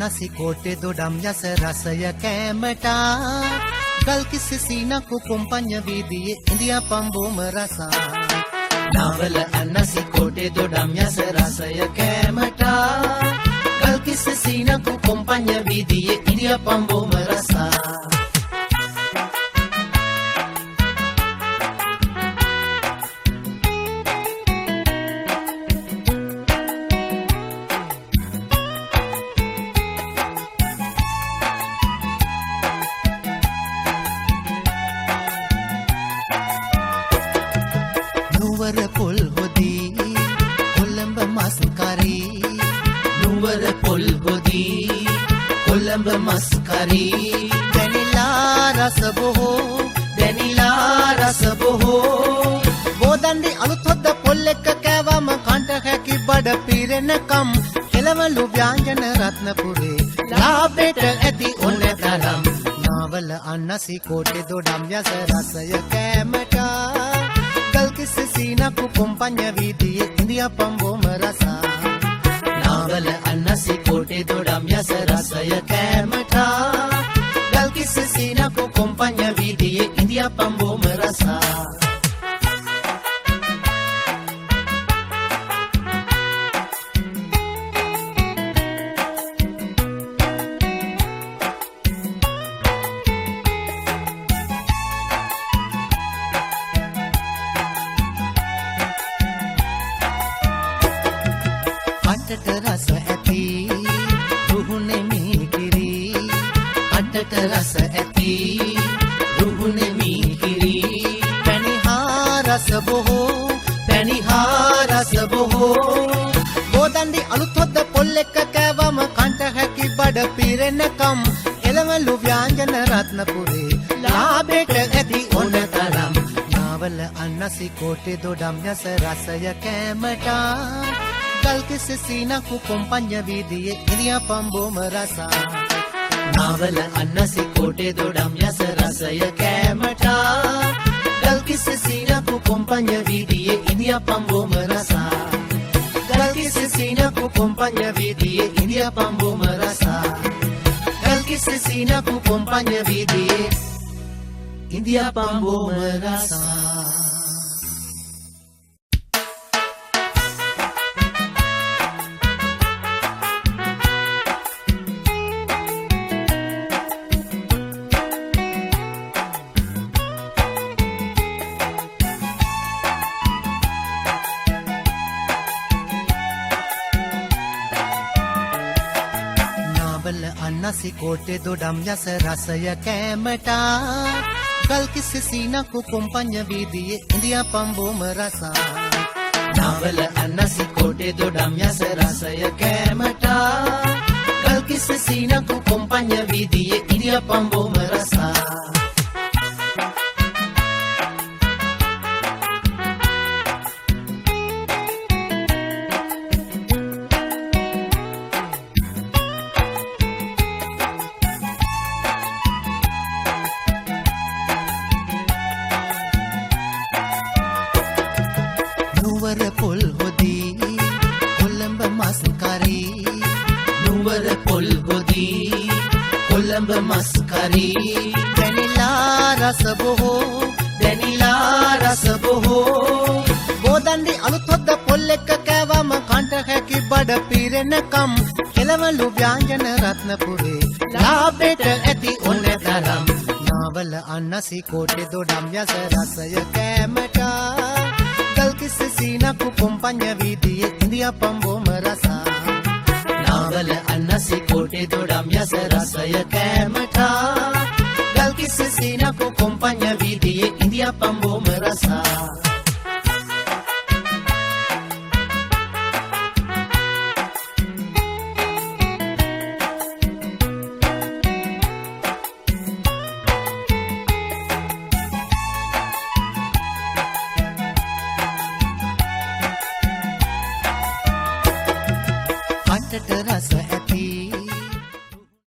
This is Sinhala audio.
අන්නසි කෝටේ දොඩම් යස රසය කෑමට ගල් කිස්ස සීන කුකුම් පඤ්ඤ වීදියේ ඉන්දියා පම්බෝම රසා නාවල අන්නසි කෝටේ දොඩම් යස රසය කෑමට ගල් කිස්ස සීන කුකුම් පඤ්ඤ වීදියේ ඉන්දියා පම්බෝම රසා නුවර පොල් හොදී කොළඹ මස් කරී නුවර පොල් හොදී කොළඹ මස් කරී දැනිලා රස බොහෝ බෝදණ්ඩි අලුත් හොද්ද පොල් එක්ක කෑවම කන්ට හැකි බඩ පිරෙනකම් කෙලවලු ව්‍යංජන රත්නපුරේ ලාභෙට ඇති ඔන්න තරම් නාවල අන්නසි කෝටේ දොඩම් යස රසය කෑමට किस सीना कुकुम पඤ්ඤ වීදියේ ඉන්දියා පම්බෝම රසා නාවල අන්නසි කෝටේ දොඩම් යස රසය කෑමට ගල් කිස් සීනා කුකුම් පඤ්ඤ වීදියේ ඉන්දියා පම්බෝම රසා අටට රස ඇති රුහුණේ මීකිරි අටට රස ඇති රුහුණේ මීකිරි පැණිහා රස බොහෝ බෝදණ්ඩි අලුත් හොද්ද පොල් එක්ක කෑවම කන්ට හැකි බඩ පිරෙනකම් එළවලු ව්‍යංජන රත්නපුරේ ලාභෙට ඇති ඔන්න තරම් නාවල අන්නසි කෝටේ දොඩම් යස රසය කෑමට गल किस सीना कुकुम पඤ්ඤ වීදියේ ඉන්දියා පම්බෝම රසා නාවල අන්නසි කෝටේ දොඩම් යස රසය කෑමට ගල් කිස් සීනා කුකුම් පඤ්ඤ වීදියේ ඉන්දියා පම්බෝම රසා ගල් කිස් සීනා කුකුම් පඤ්ඤ වීදියේ ඉන්දියා පම්බෝම රසා ගල් කිස් සීනා කුකුම් පඤ්ඤ වීදියේ ඉන්දියා පම්බෝම රසා අන්නසි කෝටේ දොඩම් යස රසය කෑමට ගල් කිස් සීනා කුකුම් පඤ්ඤ වීදියේ ඉන්දියා පම්බෝම රසා නාවල අන්නසි කෝටේ දොඩම් යස රසය කෑමට ගල් කිස් සීනා කුකුම් පඤ්ඤ වීදියේ ඉන්දියා පම්බෝම රසා නුවර පොල් හොදී කොළඹ මස් කරී නුවර පොල් හොදී කොළඹ මස් කරී දැනිලා රස බොහෝ බෝදණ්ඩි අලුත් හොද්ද පොල් එක්ක කෑවම කන්ට හැකි බඩ පිරෙනකම් කෙලවලු ව්‍යංජන රත්නපුරේ ලාභෙට ඇති ඔන්න තරම් නාවල අන්නසි කෝටේ දොඩම් යස රසය කෑමට गल किस सीना कुकुम पඤ්ඤ වීදියේ ඉන්දියා පම්බෝම රසා නාවල අන්නසි කෝටේ දොඩම් යස රසය කෑමට ගල් කිස් සීනා කුකුම් පඤ්ඤ වීදියේ ඉන්දියා පම්බෝම රසා අටට රස ඇති